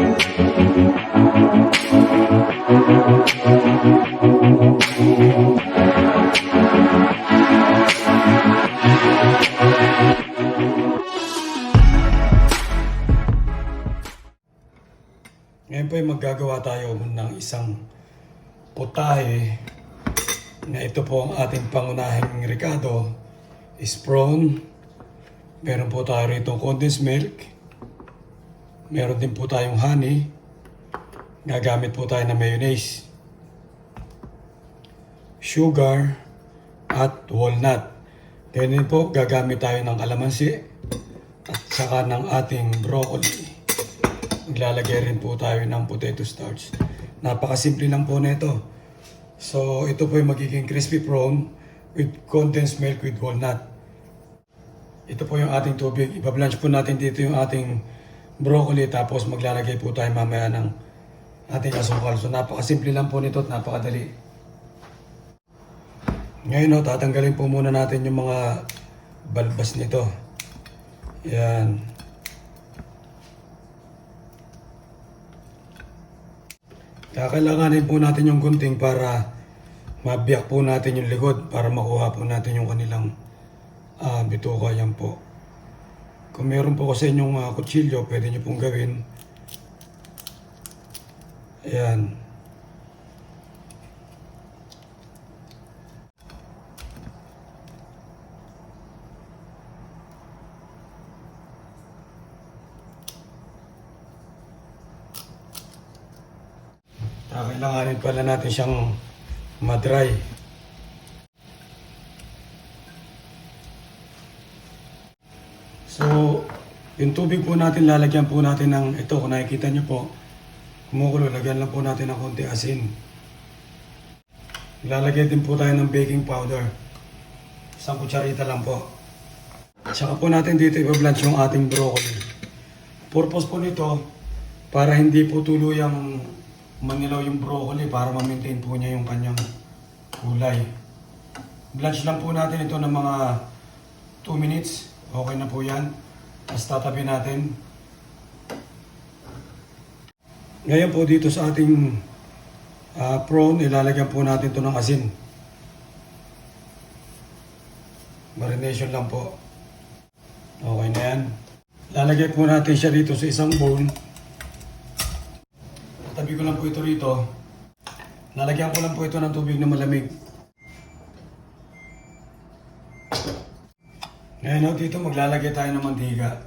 Ngayon po ay maggagawa tayo ng isang putahe na ito po ang ating pangunahing rekado is prawn. Meron po tayo rito condensed milk. Meron din po tayong honey. Gagamit po tayo ng mayonnaise, sugar, at walnut. Kaya din po gagamit tayo ng kalamansi at saka ng ating broccoli. Maglalagay rin po tayo ng potato starch. Napakasimple lang po nito. So ito po yung magiging crispy prawn with condensed milk with walnut. Ito po yung ating tubig. Ibablanch po natin dito yung ating broccoli tapos maglalagay po tayo mamaya ng ating asukal. So napakasimple lang po nito at napakadali. Ngayon tatanggalin po muna natin yung mga balbas nito. Yan. Kakailanganin po natin yung gunting para mabiyak po natin yung likod para makuha po natin yung kanilang bituka. Yan po. Kung meron po kasi inyong kutsilyo, pwede nyo pong gawin. Ayan. Kailanganin pala natin siyang madry. So, yung tubig po natin, lalagyan po natin ng ito. Kung nakikita nyo po, kumukulo, lagyan lang po natin ng konti asin. Lalagyan din po tayo ng baking powder. Isang kutsarita lang po. Saka po natin dito i-blanch yung ating broccoli. Purpose po nito, para hindi po tuluyang manilaw yung broccoli para ma-maintain po niya yung kanyang kulay. Blanch lang po natin ito ng mga 2 minutes. Okay na po yan. Tapos tatabi natin. Ngayon po dito sa ating prawn, ilalagyan po natin ito ng asin. Marination lang po. Okay na yan. Lalagyan po natin siya dito sa isang bowl. Tabi ko lang po ito rito. Lalagyan ko lang po ito ng tubig na malamig. Ngayon dito maglalagay tayo ng mantika.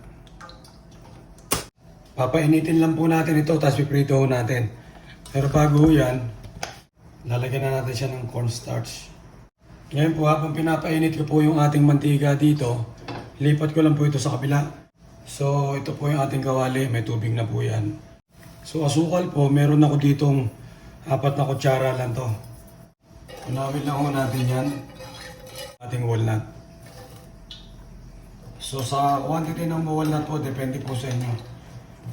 Papainitin lang po natin ito tapos piprito natin. Pero bago yan, lalagyan na natin siya ng cornstarch. Ngayon po habang pinapainit ko po yung ating mantika dito, lipat ko lang po ito sa kabila. So ito po yung ating kawali, may tubig na po yan. So asukal po, meron ako ditong 4 na kutsara lang to. Unawin lang ho natin yan. Ating walnut. So sa quantity ng walnut po, depende po sa inyo.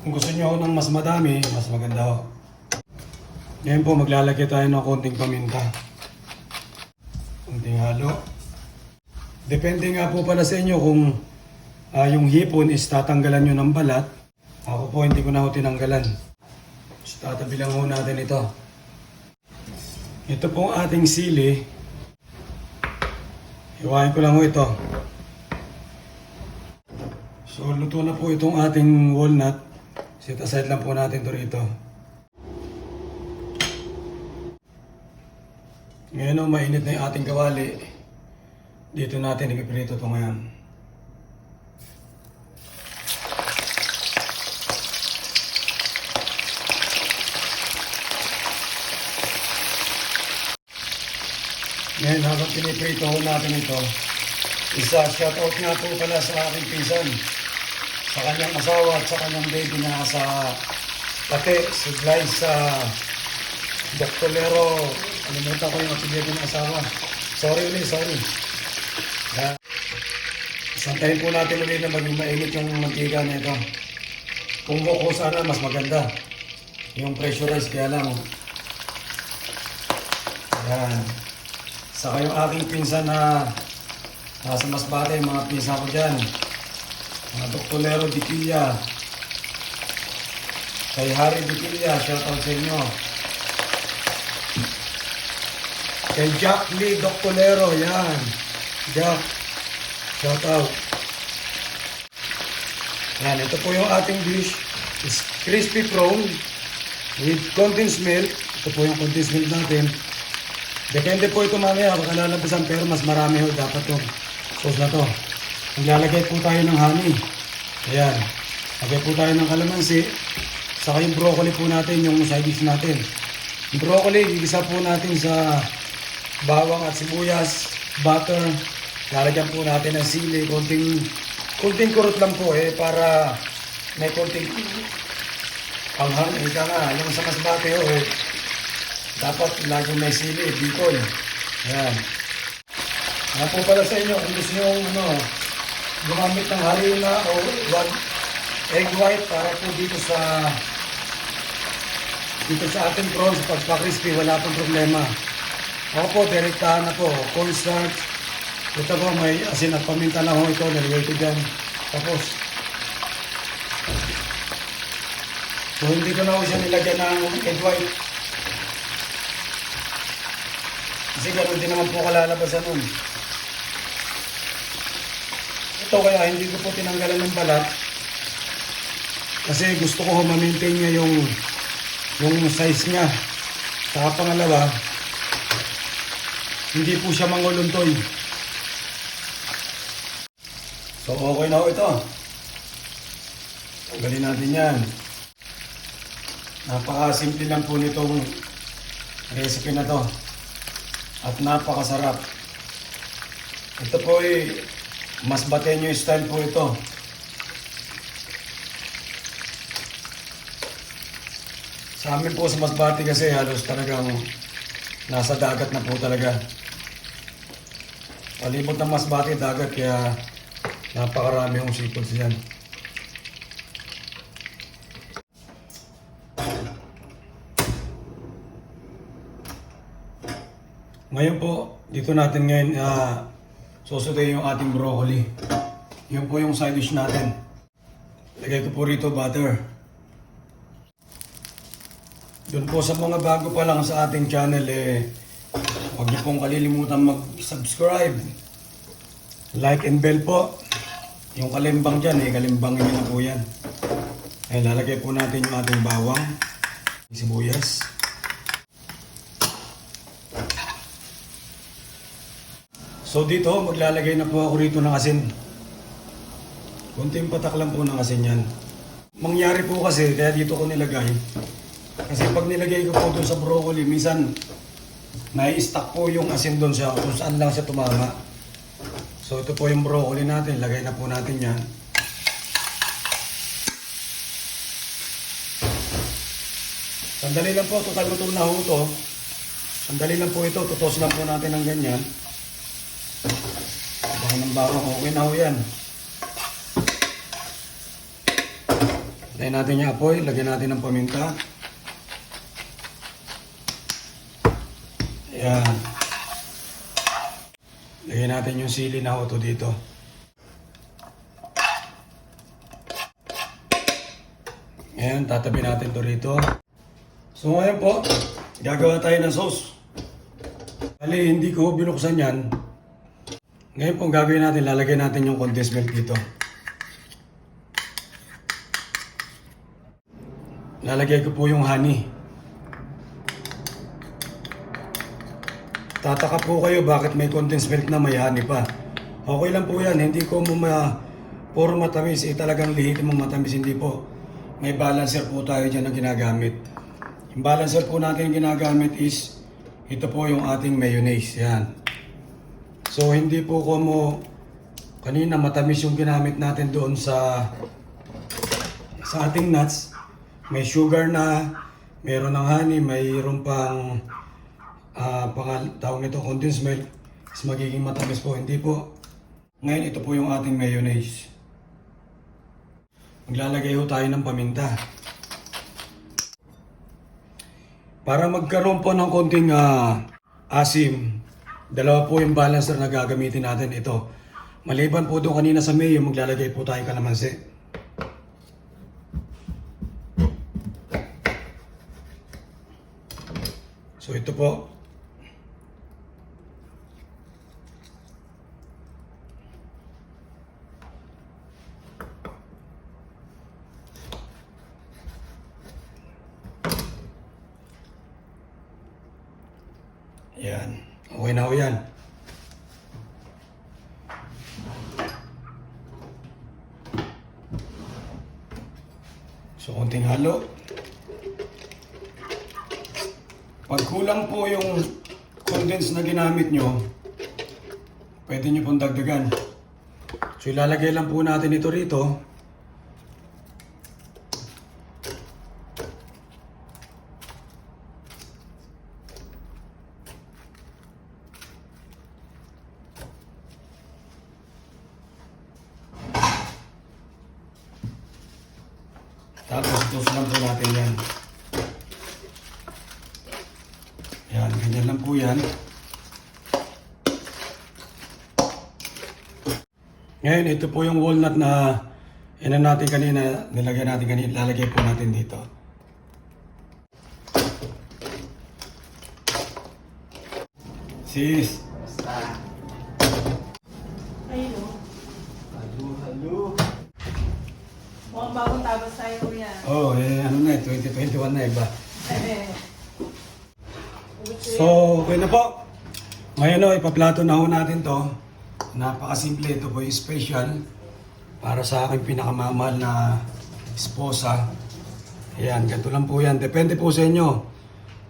Kung gusto nyo ng mas madami, mas maganda ho. Ngayon po, maglalagay tayo ng konting paminta. Konting halo. Depende nga po pala sa inyo kung yung hipon is tatanggalan nyo ng balat. Ako po, hindi ko na ho tinanggalan. Tatabi lang ho natin ito. Ito pong ating sili. Hiwain ko lang ho ito. So luto na po itong ating walnut. Set aside lang po natin ito rito. Ngayon mainit na yung ating kawali. Dito natin ipiprito ito ngayon. Ngayon, habang piniprito natin ito, shoutout nga po pala sa aking pinsan, sa kanyang asawa at sa kanyang baby na sa Pate, supply sa Dr. Lero. Alimutan ko yung apelyido ng asawa. Sorry. Santayin po natin ulit na maging mainit yung mantika na ito. Kung buko sana, mas maganda. Yung pressurized, kaya lang. Yan. Saka yung aking pinsan na nasa Masbate, mga pinsan ko dyan. Mga Dr. Lero Diquilla. Kay Harry Butilla, shoutout sa inyo. Kay Jack Lee Doctolero, yan. Jack, shoutout. Yan, ito po yung ating dish. Is crispy prawn with condensed milk. Ito po yung condensed milk natin. Depende po ito mamaya, baka lalabasan, pero mas marami ho dapat yung sauce na to. Maglalagay po tayo ng honey. Ayan. Lagay po tayo ng kalamansi. Saka yung broccoli po natin, yung side dish natin. Yung broccoli, gigisa po natin sa bawang at sibuyas, butter. Lalagyan po natin ng sili, konting kurot lang po para may konting panghang. Ika nga, yung sa masbate dapat lagi may sili, bicol. Ayan. Ano po pala sa inyo, kung gusto nyo gumamit ng harina o egg white para po dito sa ating prawns, pagpa-crispy, wala pong problema. Ako po, direktahan na po, cornstarch. Ito po, may asin at paminta na ho ito, nalagay ko dyan. Tapos, so hindi ko na ho siya nilagyan ng egg white. Kasi ganoon din naman po kalalabasan nun. Ito kaya hindi ko po tinanggalan ng balat. Kasi gusto ko ma-maintain niya yung size niya. Saka pangalawa, hindi po siya manguluntoy. So okay na ho ito. Tanggalin natin yan. Napaka-simple lang po nitong recipe na to. At napakasarap. Ito po mas batenyo style po ito. Sa amin po sa Masbate kasi halos talagang nasa dagat na po talaga. Palibot ng Masbate dagat kaya napakarami yung seafoods yan. Ngayon po, dito natin ngayon susutin yung ating broccoli. Yun po yung side dish natin. Lagay ko po rito butter. Doon po sa mga bago pa lang sa ating channel, huwag niyo pong kalilimutan mag-subscribe. Like and bell po. Yung kalimbang dyan, kalimbangin niyo na po yan. Lalagay po natin yung ating bawang, sibuyas. So dito, maglalagay na po ako rito ng asin. Kunting patak lang po ng asin yan. Mangyari po kasi, kaya dito ko nilagay. Kasi pag nilagay ko po doon sa broccoli, minsan nai-stack po yung asin doon siya kung saan lang siya tumama. So ito po yung broccoli natin, lagay na po natin yan. Sandali lang po, total luto na ho ito. Sandali lang po ito, tutos lang po natin ng ganyan. Baka ng bawang, okay na ho yan. Lagyan natin yung apoy, lagyan natin ng paminta. Ayan. Lagyan natin yung sili na ho ito dito. Ayan, tatabi natin ito rito. So ngayon po, gagawa tayo ng sauce. Bali, hindi ko binuksan yan. Ngayon po, gagawin natin, lalagay natin yung condensed milk dito. Lalagay ko po yung honey. Tataka po kayo bakit may condensed milk na may honey pa. Okay lang po yan, hindi ko puro matamis, talagang lihitin mong matamis, hindi po. May balancer po tayo dyan na ginagamit. Yung balancer po natin ginagamit is, ito po yung ating mayonnaise, yan. So hindi po kanina matamis yung ginamit natin doon sa ating nuts. May sugar na, mayroon ng honey, mayroon pang tawag nito condensed milk. Is magiging matamis po, hindi po. Ngayon ito po yung ating mayonnaise. Maglalagay ho tayo ng paminta. Para magkaroon po ng konting asim, dalawa po yung balancer na gagamitin natin. Ito. Maliban po doon kanina sa mayo, maglalagay po tayo kalamansi. So ito po. Yan. Okay na ho yan. So, konting halo. Pag kulang po yung condense na ginamit nyo, pwede nyo pong dagdagan. So, ilalagay lang po natin ito rito. Tapos, tos lang po natin yan. Yan, ganyan lang po yan. Ngayon, ito po yung walnut na natin kanina, nilagay natin kanina, lalagay po natin dito. Sis! Basta. Ayun o. Halo. Mukhang bagong tabas tayo yan. Oh, ano na 2021 na ba? Eh. So, okay na po. Ngayon ipaplato na ho natin to. Napakasimple. Ito po yung special para sa aking pinakamamahal na esposa. Ayan, ganito lang po yan. Depende po sa inyo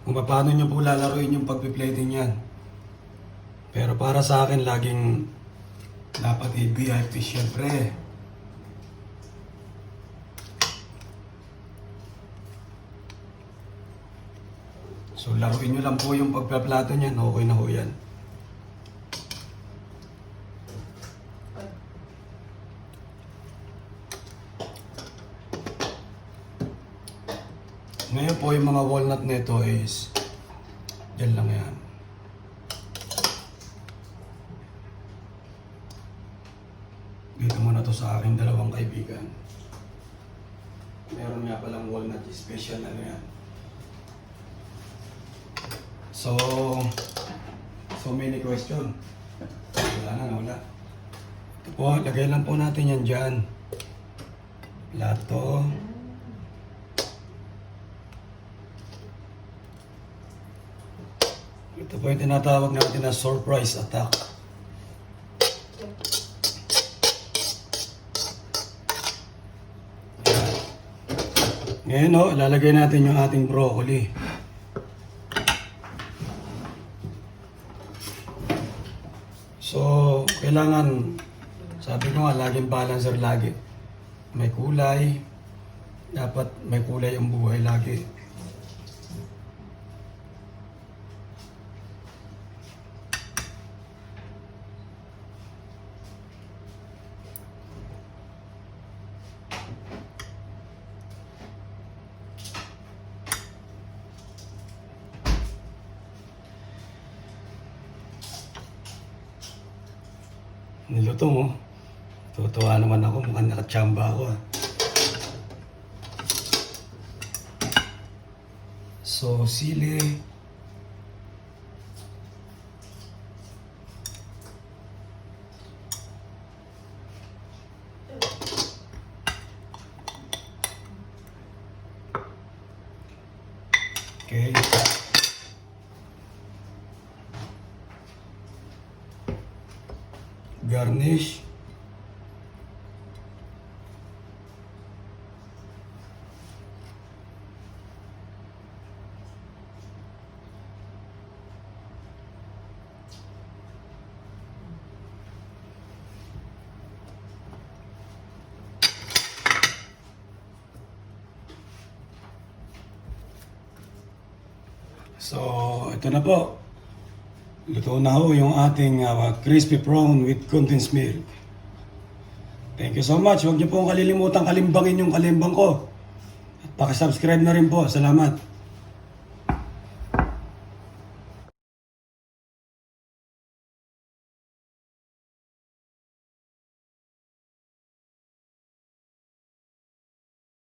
kung paano nyo po lalaroin yung pagpiplating yan. Pero para sa akin, laging dapat i-VIP syempre. So, laruin nyo lang po yung pagpaplato niyan. Okay na ho yan. Ngayon po yung mga walnut nito is dyan lang yan. Dito muna to sa aking dalawang kaibigan. Meron nga palang walnut special ano yan. So many question. Wala na, wala. Ito po, lagay lang po natin yan dyan. Plato. Ito po yung tinatawag natin na surprise attack. Ngayon ilalagay natin yung ating broccoli. So, kailangan, sabi ko nga, laging balancer lagi. May kulay, dapat may kulay ang buhay lagi. Niluto mo. Tutuwa naman ako. Mukhang nakachamba ako. So, sili. Okay. Garnish. So, ito na po. Luto na ho yung ating crispy prawn with condensed milk. Thank you so much. Huwag niyo pong kalilimutan kalimbangin yung kalimbang ko. At pakisubscribe na rin po. Salamat.